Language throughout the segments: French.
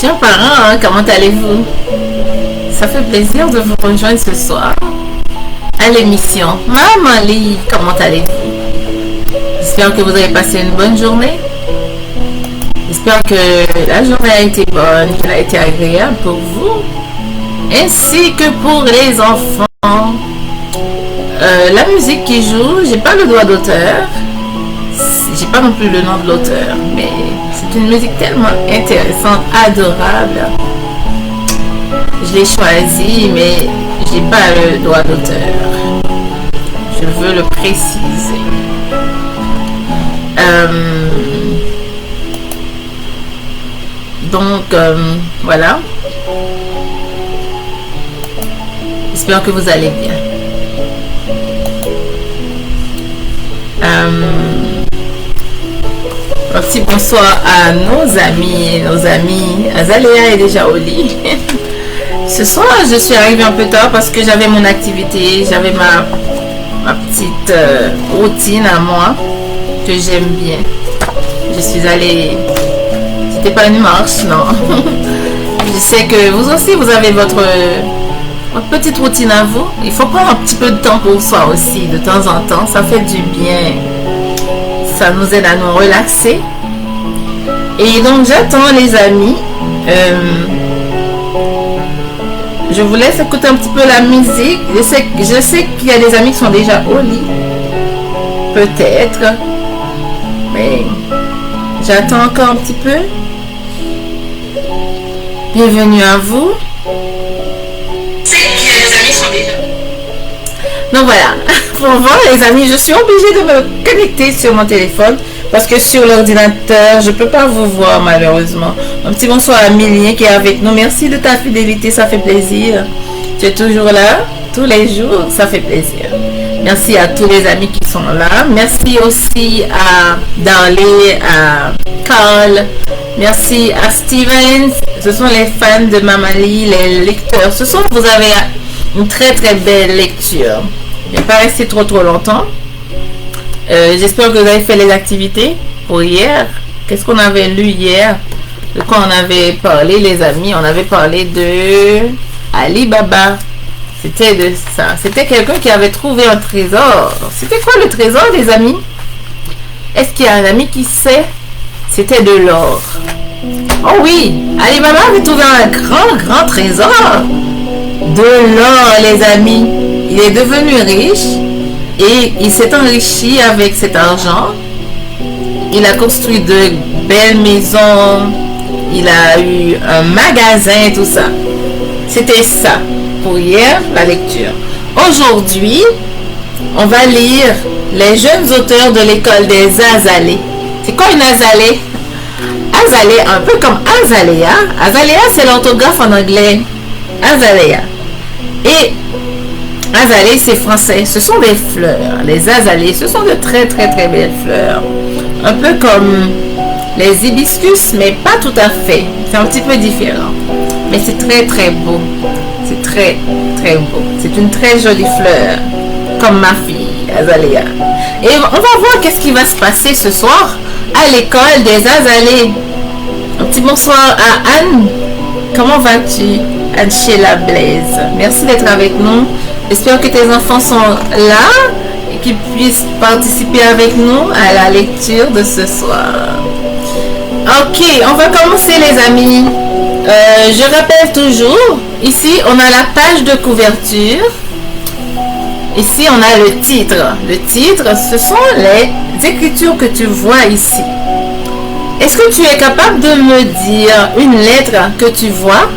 Chers parents, hein, comment allez-vous? Ça fait plaisir de vous rejoindre ce soir à l'émission. Maman Lee, comment allez-vous? J'espère que vous avez passé une bonne journée. J'espère que la journée a été bonne, qu'elle a été agréable pour vous, ainsi que pour les enfants. La musique qui joue, j'ai pas le droit d'auteur. J'ai pas non plus le nom de l'auteur, mais c'est une musique tellement intéressante, adorable. Je l'ai choisie, mais j'ai pas le droit d'auteur. Je veux le préciser. Voilà. J'espère que vous allez bien. Un petit bonsoir à nos amis. Azalea est déjà au lit. Ce soir, je suis arrivée un peu tard parce que j'avais mon activité, j'avais ma petite routine à moi que j'aime bien. Je suis allée, c'était pas une marche, non. Je sais que vous aussi, vous avez votre petite routine à vous. Il faut prendre un petit peu de temps pour soi aussi, de temps en temps. Ça fait du bien. Ça nous aide à nous relaxer. Et donc, j'attends les amis. Je vous laisse écouter un petit peu la musique. Je sais qu'il y a des amis qui sont déjà au lit. Peut-être. Mais j'attends encore un petit peu. Bienvenue à vous. Donc voilà, pour voir les amis, je suis obligée de me connecter sur mon téléphone parce que sur l'ordinateur, je ne peux pas vous voir malheureusement. Un petit bonsoir à Milien qui est avec nous. Merci de ta fidélité, ça fait plaisir. Tu es toujours là, tous les jours, ça fait plaisir. Merci à tous les amis qui sont là. Merci aussi à Darley, à Carl. Merci à Steven. Ce sont les fans de Mamali, les lecteurs. Ce soir, vous avez une très très belle lecture. Je n'ai pas resté trop longtemps. J'espère que vous avez fait les activités pour hier. Qu'est-ce qu'on avait lu hier? De quoi on avait parlé, les amis? On avait parlé de Ali Baba. C'était de ça. C'était quelqu'un qui avait trouvé un trésor. C'était quoi le trésor, les amis? Est-ce qu'il y a un ami qui sait? C'était de l'or. Oh oui, Ali Baba avait trouvé un grand trésor. De l'or, les amis. Il est devenu riche et il s'est enrichi avec cet argent. Il a construit de belles maisons. Il a eu un magasin, tout ça. C'était ça pour hier, la lecture. Aujourd'hui, on va lire les jeunes auteurs de l'école des Azalées. C'est quoi une Azalée? Azalée, un peu comme Azalea. Azalea, c'est l'orthographe en anglais. Azalea. Et azalée, c'est français. Ce sont des fleurs. Les azalées, ce sont de très belles fleurs. Un peu comme les hibiscus, mais pas tout à fait. C'est un petit peu différent. Mais c'est très beau. C'est très beau. C'est une très jolie fleur. Comme ma fille, Azalea. Et on va voir qu'est-ce qui va se passer ce soir à l'école des azalées. Un petit bonsoir à Anne. Comment vas-tu, Anne-Sheila Blaise? Merci d'être avec nous. J'espère que tes enfants sont là et qu'ils puissent participer avec nous à la lecture de ce soir. Ok, on va commencer les amis. Je rappelle toujours, ici on a la page de couverture. Ici on a le titre. Le titre, ce sont les écritures que tu vois ici. Est-ce que tu es capable de me dire une lettre que tu vois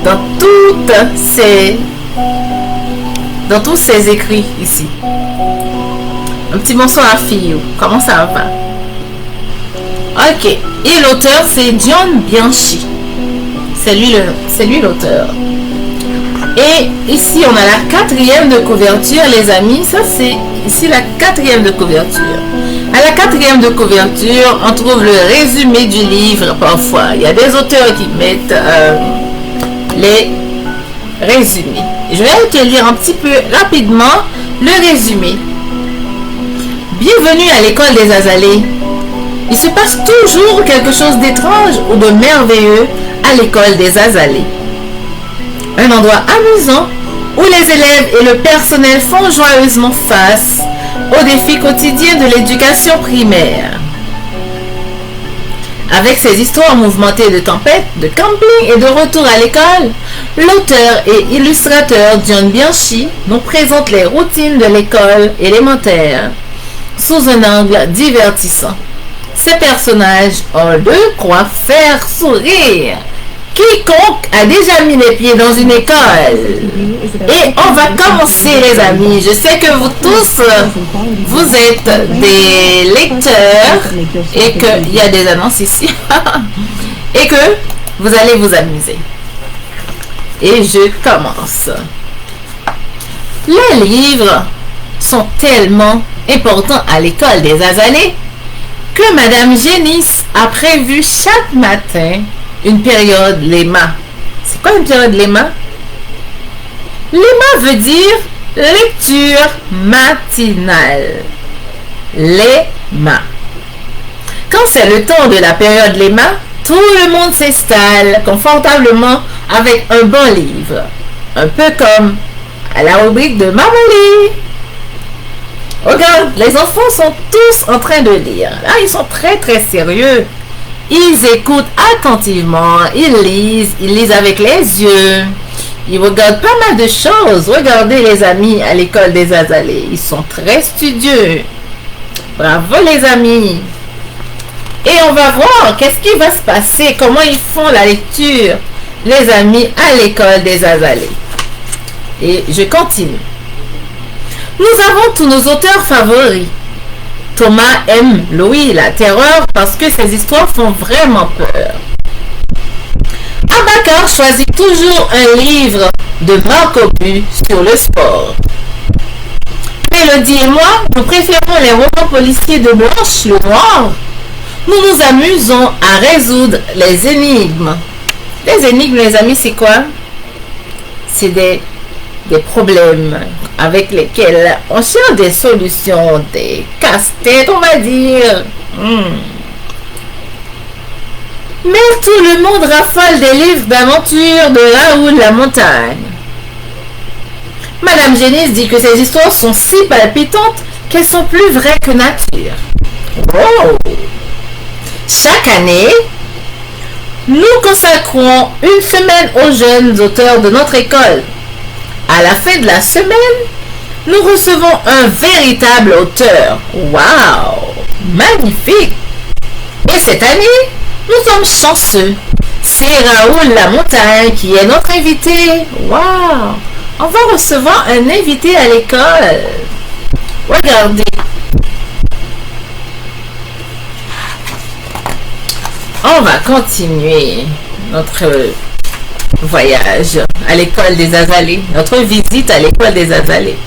dans tous ces écrits ici? Un petit bonsoir à Fillou. Comment ça va? Ok. Et l'auteur, c'est John Bianchi. C'est lui l'auteur. Et ici, on a la 4e de couverture, les amis. Ça, c'est ici la 4e de couverture. À la 4e de couverture, on trouve le résumé du livre parfois. Il y a des auteurs qui mettent les résumés. Je vais te lire un petit peu rapidement le résumé. Bienvenue à l'école des Azalées. Il se passe toujours quelque chose d'étrange ou de merveilleux à l'école des Azalées. Un endroit amusant où les élèves et le personnel font joyeusement face aux défis quotidiens de l'éducation primaire. Avec ses histoires mouvementées de tempêtes, de camping et de retour à l'école, l'auteur et illustrateur John Bianchi nous présente les routines de l'école élémentaire sous un angle divertissant. Ces personnages ont de quoi faire sourire quiconque a déjà mis les pieds dans une école. Et on va commencer, les amis. Je sais que vous tous, vous êtes des lecteurs et qu'il y a des annonces ici. Et que vous allez vous amuser. Et je commence. Les livres sont tellement importants à l'école des Azalées que Madame Génis a prévu chaque matin une période Léma. C'est quoi une période Léma? Léma veut dire lecture matinale. Léma. Quand c'est le temps de la période Léma, tout le monde s'installe confortablement avec un bon livre. Un peu comme à la rubrique de Mamoli. Regarde, les enfants sont tous en train de lire. Là, ils sont très très sérieux. Ils écoutent attentivement, ils lisent avec les yeux. Ils regardent pas mal de choses. Regardez les amis à l'école des Azalées. Ils sont très studieux. Bravo les amis. Et on va voir qu'est-ce qui va se passer, comment ils font la lecture, les amis à l'école des Azalées. Et je continue. Nous avons tous nos auteurs favoris. Thomas aime Louis la terreur parce que ses histoires font vraiment peur. Abacar choisit toujours un livre de Marcobu sur le sport. Mélodie et moi, nous préférons les romans policiers de Blanche le Noir. Nous nous amusons à résoudre les énigmes. Les énigmes, les amis, c'est quoi? C'est des problèmes avec lesquels on cherche des solutions, des casse-têtes, on va dire. Mais tout le monde raffole des livres d'aventure de Raoul la Montagne. Madame Génis dit que ces histoires sont si palpitantes qu'elles sont plus vraies que nature. Wow! Chaque année, nous consacrons une semaine aux jeunes auteurs de notre école. À la fin de la semaine, nous recevons un véritable auteur. Waouh! Magnifique! Et cette année, nous sommes chanceux. C'est Raoul la Montagne qui est notre invité. Waouh! On va recevoir un invité à l'école. Regardez. On va continuer notre voyage à l'école des Azalées, notre visite à l'école des Azalées.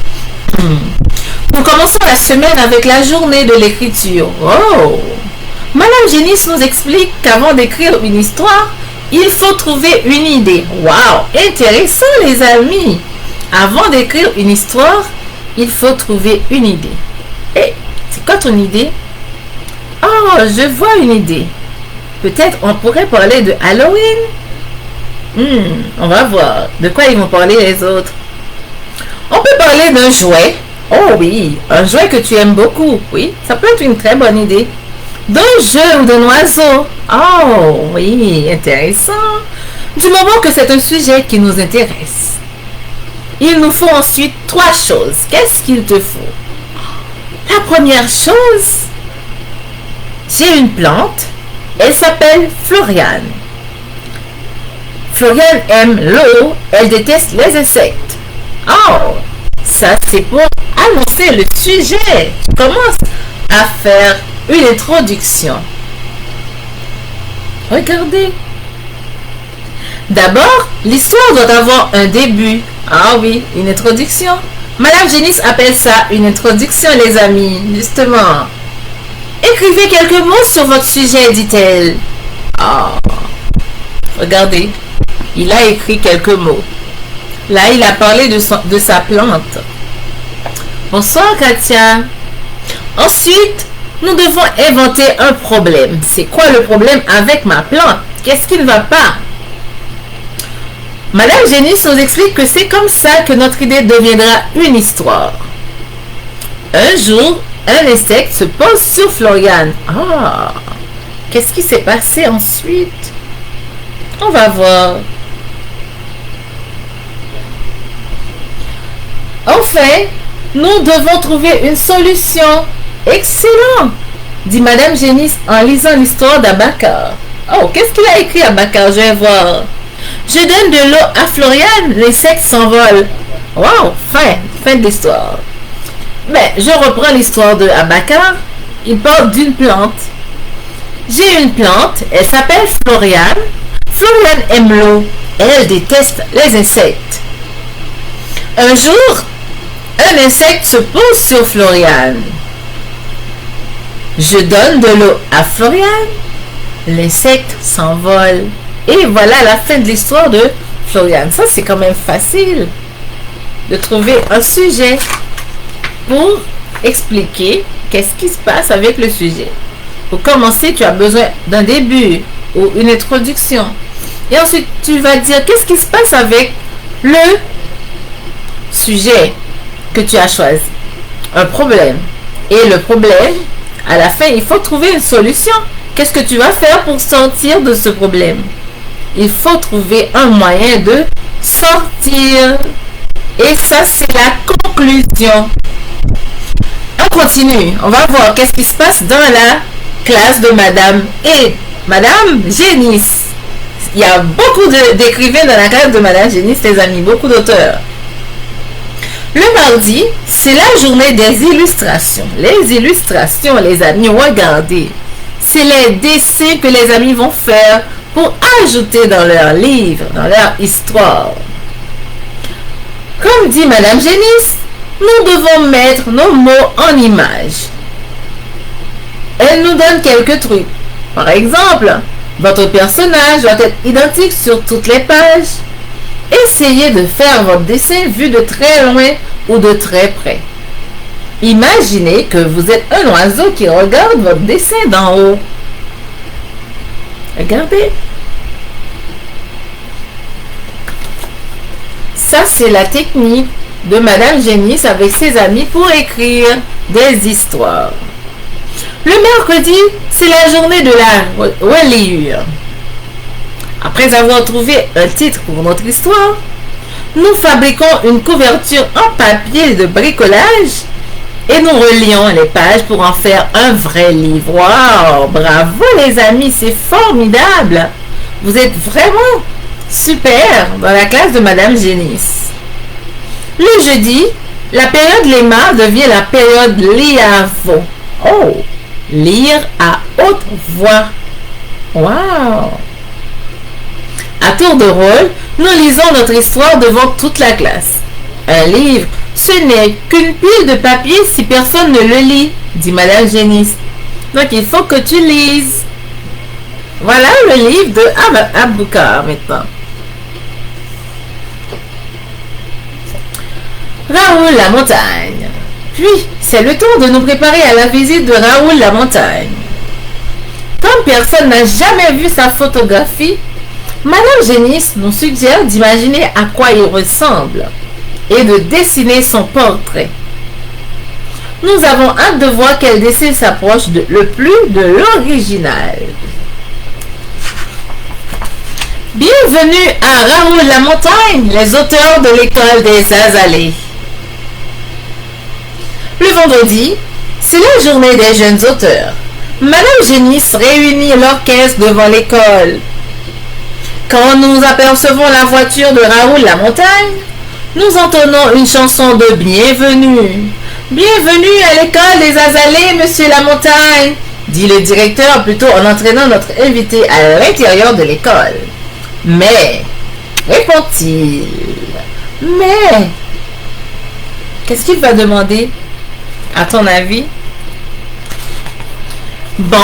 Nous commençons la semaine avec la journée de l'écriture. Oh! Madame Génis nous explique qu'avant d'écrire une histoire, il faut trouver une idée. Waouh! Intéressant les amis! Avant d'écrire une histoire, il faut trouver une idée. Et c'est quoi ton idée? Oh, je vois une idée. Peut-être on pourrait parler de Halloween. On va voir. De quoi ils vont parler les autres? On peut parler d'un jouet. Oh oui, un jouet que tu aimes beaucoup. Oui, ça peut être une très bonne idée. D'un jeu ou d'un oiseau. Oh oui, intéressant. Du moment que c'est un sujet qui nous intéresse. Il nous faut ensuite 3 choses. Qu'est-ce qu'il te faut? La première chose, j'ai une plante. Elle s'appelle Floriane. Floriane aime l'eau. Elle déteste les insectes. Oh, ça c'est pour annoncer le sujet. Tu commences à faire une introduction. Regardez. D'abord, l'histoire doit avoir un début. Ah oui, une introduction. Madame Génis appelle ça une introduction, les amis, justement. Écrivez quelques mots sur votre sujet, dit-elle. Ah, regardez, il a écrit quelques mots. Là, il a parlé de sa plante. Bonsoir, Katia. Ensuite, Nous devons inventer un problème. C'est quoi le problème avec ma plante? Qu'est-ce qui ne va pas? Madame Génisse nous explique que c'est comme ça que notre idée deviendra une histoire. Un jour, un insecte se pose sur Floriane. Ah, qu'est-ce qui s'est passé ensuite? On va voir. Enfin, nous devons trouver une solution. Excellent, dit Madame Génisse en lisant l'histoire d'Abacar. Oh, qu'est-ce qu'il a écrit Abacar? Je vais voir. Je donne de l'eau à Floriane, l'insecte s'envole. Wow, fin de l'histoire. Mais je reprends l'histoire de Abacar. Il parle d'une plante. J'ai une plante, elle s'appelle Floriane. Floriane aime l'eau, elle déteste les insectes. Un jour, un insecte se pose sur Floriane. Je donne de l'eau à Floriane, l'insecte s'envole. Et voilà la fin de l'histoire de Floriane. Ça, c'est quand même facile de trouver un sujet pour expliquer qu'est-ce qui se passe avec le sujet. Pour commencer, tu as besoin d'un début ou une introduction. Et ensuite, tu vas dire qu'est-ce qui se passe avec le sujet que tu as choisi. Un problème. Et le problème, à la fin, il faut trouver une solution. Qu'est-ce que tu vas faire pour sortir de ce problème? Il faut trouver un moyen de sortir. Et ça, c'est la conclusion. On continue. On va voir qu'est-ce qui se passe dans la classe de Madame Génisse. Il y a beaucoup d'écrivains dans la classe de Madame Génisse, les amis, beaucoup d'auteurs. Le mardi, c'est la journée des illustrations. Les illustrations, les amis, regardez. C'est les dessins que les amis vont faire pour ajouter dans leur livre, dans leur histoire. Comme dit Madame Génisse, nous devons mettre nos mots en images. Elle nous donne quelques trucs. Par exemple, votre personnage doit être identique sur toutes les pages. Essayez de faire votre dessin vu de très loin ou de très près. Imaginez que vous êtes un oiseau qui regarde votre dessin d'en haut. Regardez. Ça, c'est la technique de Madame Génisse avec ses amis pour écrire des histoires. Le mercredi, c'est la journée de la relecture. Après avoir trouvé un titre pour notre histoire, nous fabriquons une couverture en papier de bricolage et nous relions les pages pour en faire un vrai livre. Wow, bravo les amis, c'est formidable. Vous êtes vraiment super dans la classe de Madame Génisse. Le jeudi, la période Léma devient la période Liavo. Oh, lire à haute voix. Wow. À tour de rôle, nous lisons notre histoire devant toute la classe. Un livre, ce n'est qu'une pile de papier si personne ne le lit, dit Madame Génisse. Donc il faut que tu lises. Voilà le livre de Abacar maintenant. Raoul la montagne. Puis, c'est le tour de nous préparer à la visite de Raoul la montagne. Comme personne n'a jamais vu sa photographie, Madame Génisse nous suggère d'imaginer à quoi il ressemble et de dessiner son portrait. Nous avons hâte de voir quel dessin s'approche le plus de l'original. Bienvenue à Raoul la montagne, les auteurs de l'école des Azalées. Le vendredi, c'est la journée des jeunes auteurs. Madame Génisse réunit l'orchestre devant l'école. Quand nous apercevons la voiture de Raoul la montagne, nous entendons une chanson de bienvenue. Bienvenue à l'école des Azalées, monsieur la montagne, dit le directeur plutôt en entraînant notre invité à l'intérieur de l'école. Mais, répond-il, mais, qu'est-ce qu'il va demander, à ton avis? Bon,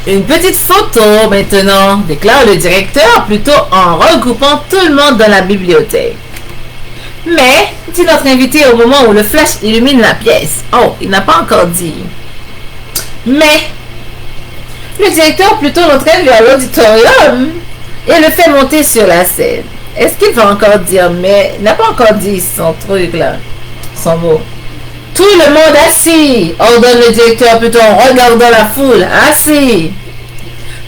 une petite photo maintenant, déclare le directeur plutôt en regroupant tout le monde dans la bibliothèque. Mais, dit notre invité au moment où le flash illumine la pièce. Oh, il n'a pas encore dit. Mais le directeur plutôt l'entraîne vers l'auditorium et le fait monter sur la scène. Est-ce qu'il va encore dire, mais il n'a pas encore dit son truc là, son mot. Tout le monde assis, ordonne le directeur plutôt en regardant la foule, assis.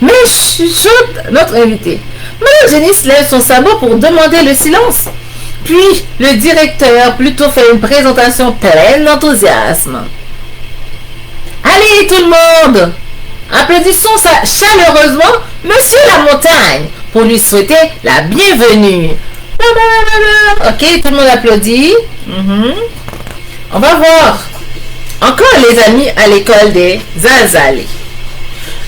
Mais chuchote notre invité. Madame Janice lève son sabot pour demander le silence. Puis le directeur plutôt fait une présentation pleine d'enthousiasme. Allez tout le monde, applaudissons chaleureusement Monsieur la Montagne pour lui souhaiter la bienvenue. Ok, tout le monde applaudit. On va voir. Encore les amis à l'école des Azalées.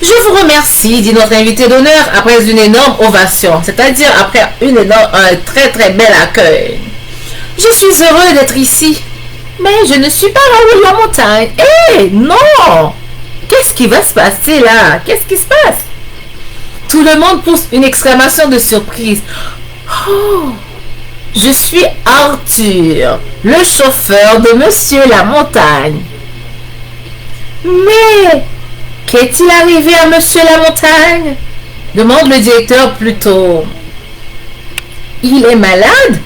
Je vous remercie, dit notre invité d'honneur après une énorme ovation, c'est-à-dire après un très très bel accueil. Je suis heureux d'être ici, mais je ne suis pas Raoul la Montagne. Non! Qu'est-ce qui va se passer là? Qu'est-ce qui se passe? Tout le monde pousse une exclamation de surprise. Oh! Je suis Arthur, le chauffeur de Monsieur la Montagne. Mais qu'est-il arrivé à Monsieur la Montagne? Demande le directeur plutôt. Il est malade?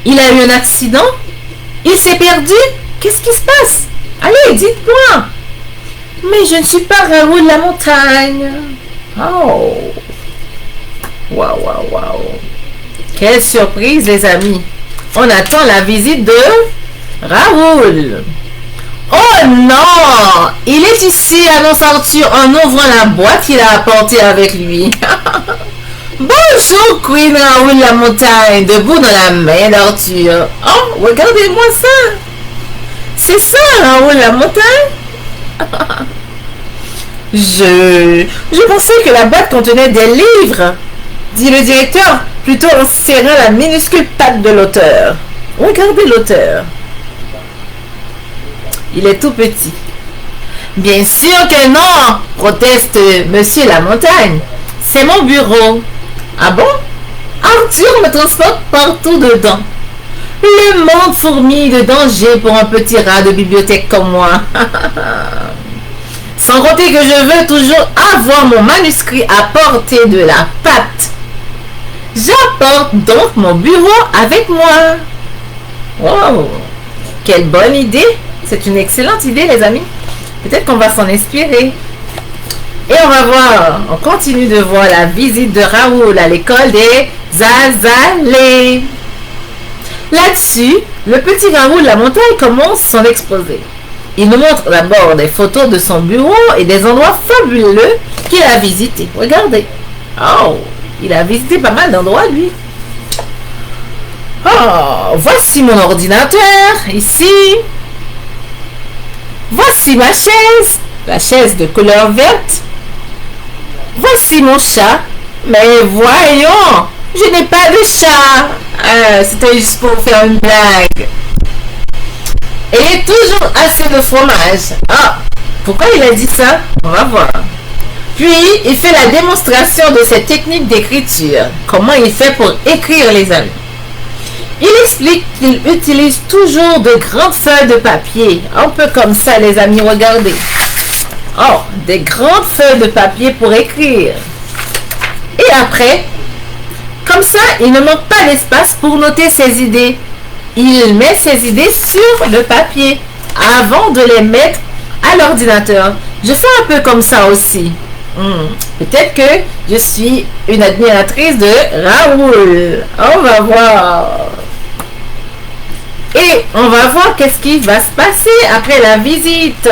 Il a eu un accident? Il s'est perdu? Qu'est-ce qui se passe? Allez, dites-moi. Mais je ne suis pas Raoul la Montagne. Oh. Waouh. Quelle surprise, les amis. On attend la visite de Raoul. Oh non! Il est ici, annonce Arthur en ouvrant la boîte qu'il a apportée avec lui. Bonjour, Queen Raoul la Montagne, debout dans la main d'Arthur. Oh, regardez-moi ça. C'est ça, Raoul la Montagne? Je pensais que la boîte contenait des livres, dit le directeur, plutôt en serrant la minuscule patte de l'auteur. Regardez l'auteur. Il est tout petit. Bien sûr que non, proteste Monsieur la Montagne. C'est mon bureau. Ah bon? Arthur me transporte partout dedans. Le monde fourmille de danger pour un petit rat de bibliothèque comme moi. Sans compter que je veux toujours avoir mon manuscrit à portée de la patte. J'apporte donc mon bureau avec moi. Wow! Quelle bonne idée! C'est une excellente idée, les amis. Peut-être qu'on va s'en inspirer. Et on va voir, on continue de voir la visite de Raoul à l'école des Azalées. Là-dessus, le petit Raoul la Montagne commence son exposé. Il nous montre d'abord des photos de son bureau et des endroits fabuleux qu'il a visités. Regardez. Oh, il a visité pas mal d'endroits, lui. Oh, voici mon ordinateur, ici. Voici ma chaise, la chaise de couleur verte. Voici mon chat. Mais voyons, je n'ai pas de chat. C'était juste pour faire une blague. Et toujours assez de fromage. Ah, pourquoi il a dit ça? On va voir. Puis, il fait la démonstration de cette technique d'écriture. Comment il fait pour écrire, les amis. Il explique qu'il utilise toujours de grandes feuilles de papier. Un peu comme ça, les amis, regardez. Oh, des grandes feuilles de papier pour écrire. Et après, comme ça, il ne manque pas d'espace pour noter ses idées. Il met ses idées sur le papier avant de les mettre à l'ordinateur. Je fais un peu comme ça aussi. Peut-être que je suis une admiratrice de Raoul. On va voir. Et on va voir qu'est-ce qui va se passer après la visite.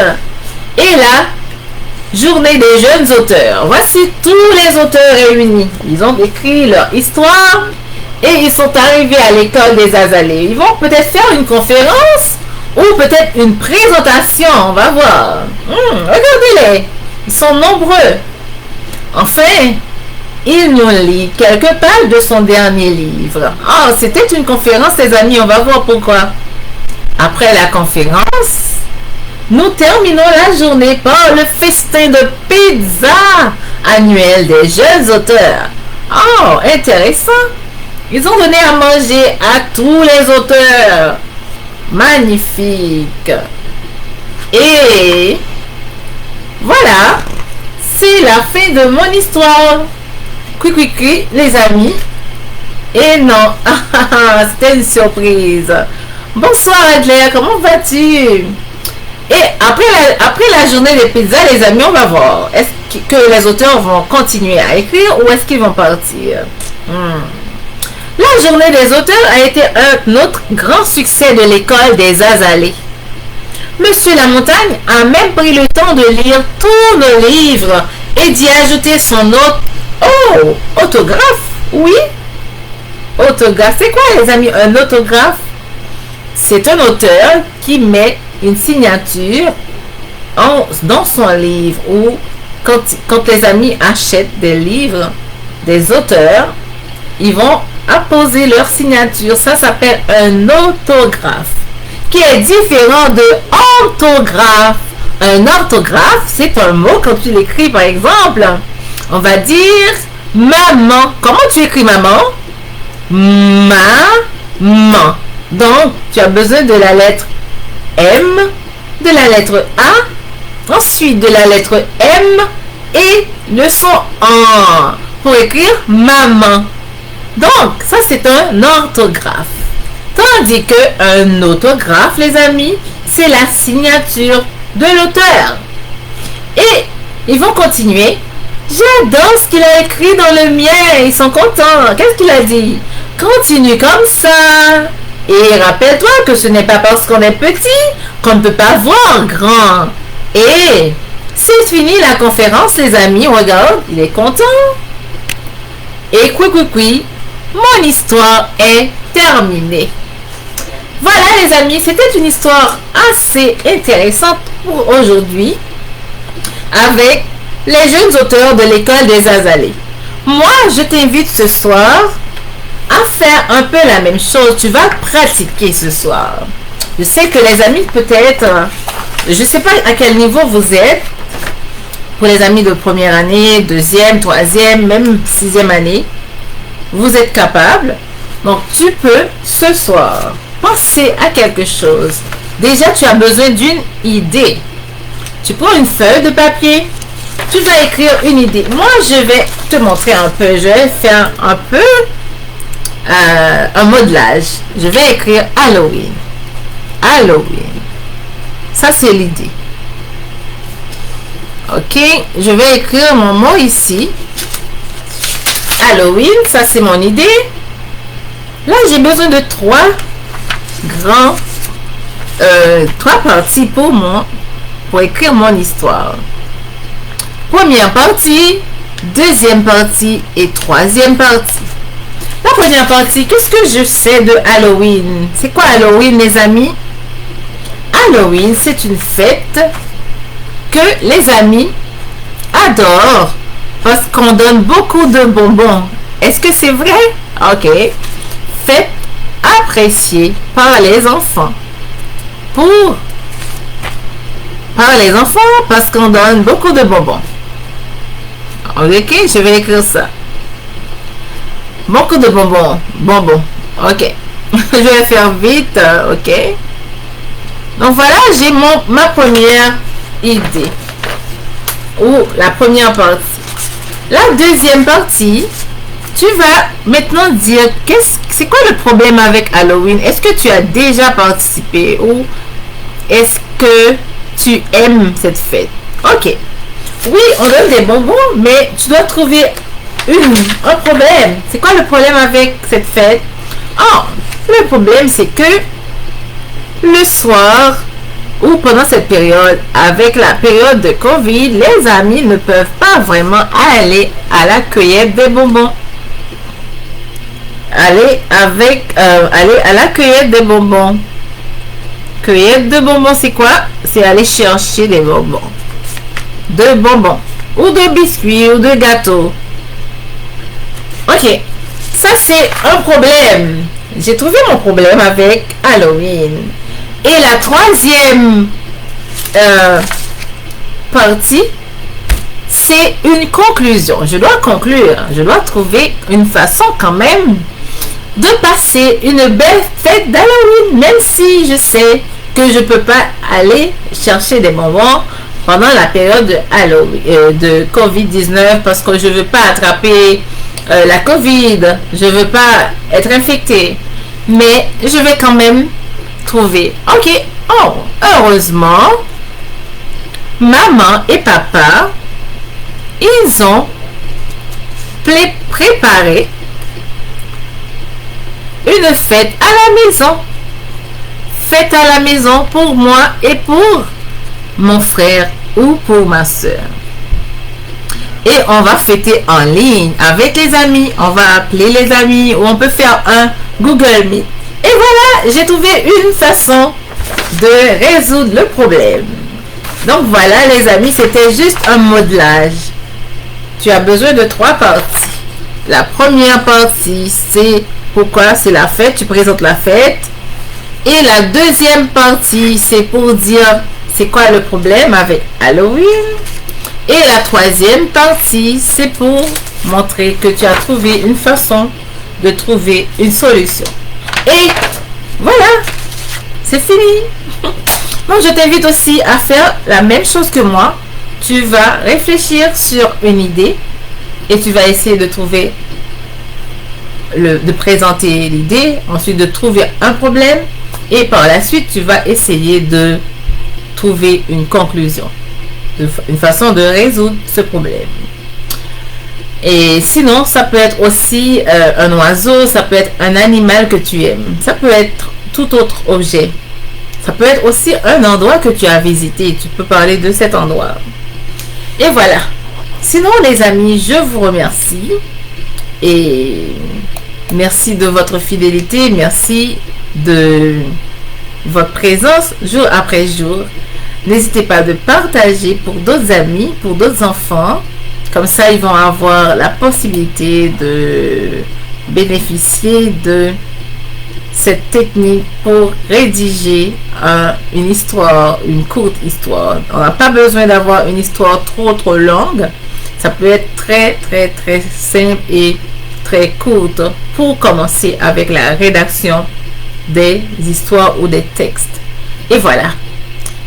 Et là, journée des jeunes auteurs. Voici tous les auteurs réunis. Ils ont écrit leur histoire et ils sont arrivés à l'école des Azalées. Ils vont peut-être faire une conférence ou peut-être une présentation. On va voir. Regardez-les. Ils sont nombreux. Enfin, il nous lit quelques pages de son dernier livre. Ah, c'était une conférence, les amis. On va voir pourquoi. Après la conférence, nous terminons la journée par le festin de pizza annuel des jeunes auteurs. Oh, intéressant. Ils ont donné à manger à tous les auteurs. Magnifique. Et Voilà, c'est la fin de mon histoire. Cui, les amis. Et non, c'était une surprise. Bonsoir Adler, comment vas-tu? Et après la journée des pizzas, les amis, on va voir. Est-ce que les auteurs vont continuer à écrire ou est-ce qu'ils vont partir? La journée des auteurs a été un autre grand succès de l'école des Azalées. Monsieur Lamontagne a même pris le temps de lire tout le livre et d'y ajouter son autographe. Oui, autographe. C'est quoi les amis un autographe? C'est un auteur qui met une signature dans son livre ou quand les amis achètent des livres des auteurs, ils vont apposer leur signature. Ça s'appelle un autographe qui est différent de orthographe. Un orthographe, c'est un mot quand tu l'écris par exemple. On va dire maman. Comment tu écris maman? Maman. Donc, tu as besoin de la lettre M, de la lettre A, ensuite de la lettre M et le son en pour écrire maman. Donc, ça c'est un orthographe. Tandis qu'un autographe, les amis, c'est la signature de l'auteur. Et ils vont continuer. J'adore ce qu'il a écrit dans le mien. Ils sont contents. Qu'est-ce qu'il a dit? Continue comme ça. Et rappelle-toi que ce n'est pas parce qu'on est petit qu'on ne peut pas voir grand. Et c'est fini la conférence, les amis. Regarde, il est content. Et mon histoire est terminée. Voilà les amis, c'était une histoire assez intéressante pour aujourd'hui avec les jeunes auteurs de l'école des Azalées. Moi, je t'invite ce soir à faire un peu la même chose. Tu vas pratiquer ce soir. Je sais que les amis, peut-être, je ne sais pas à quel niveau vous êtes. Pour les amis de première année, deuxième, troisième, même sixième année, vous êtes capables. Donc, tu peux ce soir penser à quelque chose. Déjà, tu as besoin d'une idée. Tu prends une feuille de papier. Tu vas écrire une idée. Moi, je vais te montrer un peu. Je vais faire un peu un modelage. Je vais écrire Halloween. Halloween. Ça, c'est l'idée. Ok. Je vais écrire mon mot ici. Halloween. Ça, c'est mon idée. Là, j'ai besoin de trois parties pour écrire mon histoire. Première partie, deuxième partie et troisième partie. La première partie, qu'est-ce que je sais de Halloween? C'est quoi Halloween, les amis? Halloween, c'est une fête que les amis adorent parce qu'on donne beaucoup de bonbons. Est-ce que c'est vrai? Ok. Fête appréciée par les enfants. Par les enfants parce qu'on donne beaucoup de bonbons. Ok, je vais écrire ça. Beaucoup de bonbons. Bonbons. Ok. Je vais faire vite. Ok. Donc voilà, j'ai ma première idée. Ou la première partie. La deuxième partie, tu vas maintenant dire c'est quoi le problème avec Halloween? Est-ce que tu as déjà participé ou est-ce que tu aimes cette fête? Ok. Oui, on donne des bonbons, mais tu dois trouver un problème. C'est quoi le problème avec cette fête? Le problème, c'est que le soir ou pendant cette période, avec la période de Covid, les amis ne peuvent pas vraiment aller à la cueillette des bonbons. Aller à la cueillette des bonbons. Cueillette de bonbons, c'est quoi? C'est aller chercher des bonbons. De bonbons. Ou de biscuits, ou de gâteaux. Ok. Ça, c'est un problème. J'ai trouvé mon problème avec Halloween. Et la troisième partie, c'est une conclusion. Je dois conclure. Je dois trouver une façon quand même de passer une belle fête d'Halloween. Même si je sais que je ne peux pas aller chercher des bonbons pendant la période de Halloween, de COVID-19, parce que je veux pas attraper la COVID, je veux pas être infectée, mais je vais quand même trouver. Ok, oh, heureusement, maman et papa, ils ont préparé une fête à la maison. Fête à la maison pour moi et pour mon frère ou pour ma soeur. Et on va fêter en ligne avec les amis. On va appeler les amis ou on peut faire un Google Meet. Et voilà, j'ai trouvé une façon de résoudre le problème. Donc voilà les amis, c'était juste un modelage. Tu as besoin de 3 parties. La première partie, c'est pourquoi c'est la fête, tu présentes la fête. Et la deuxième partie, c'est pour dire c'est quoi le problème avec Halloween. Et la troisième partie, c'est pour montrer que tu as trouvé une façon de trouver une solution. Et voilà, c'est fini. Donc je t'invite aussi à faire la même chose que moi. Tu vas réfléchir sur une idée et tu vas essayer de trouver, de présenter l'idée, ensuite de trouver un problème et par la suite tu vas essayer de trouver une conclusion, une façon de résoudre ce problème. Et sinon, ça peut être aussi un oiseau, ça peut être un animal que tu aimes, ça peut être tout autre objet. Ça peut être aussi un endroit que tu as visité. Tu peux parler de cet endroit. Et voilà. Sinon, les amis, je vous remercie. Et merci de votre fidélité. Merci de votre présence jour après jour. N'hésitez pas de partager pour d'autres amis, pour d'autres enfants. Comme ça, ils vont avoir la possibilité de bénéficier de cette technique pour rédiger une histoire, une courte histoire. On n'a pas besoin d'avoir une histoire trop longue. Ça peut être très simple et très courte pour commencer avec la rédaction des histoires ou des textes. Et voilà.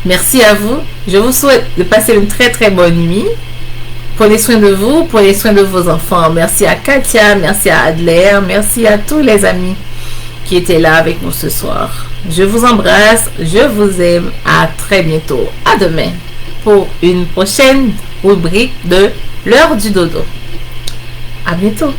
Merci à vous. Je vous souhaite de passer une très bonne nuit. Prenez soin de vous, prenez soin de vos enfants. Merci à Katia, merci à Adler, merci à tous les amis qui étaient là avec nous ce soir. Je vous embrasse, je vous aime. À très bientôt. À demain pour une prochaine rubrique de l'heure du dodo. À bientôt.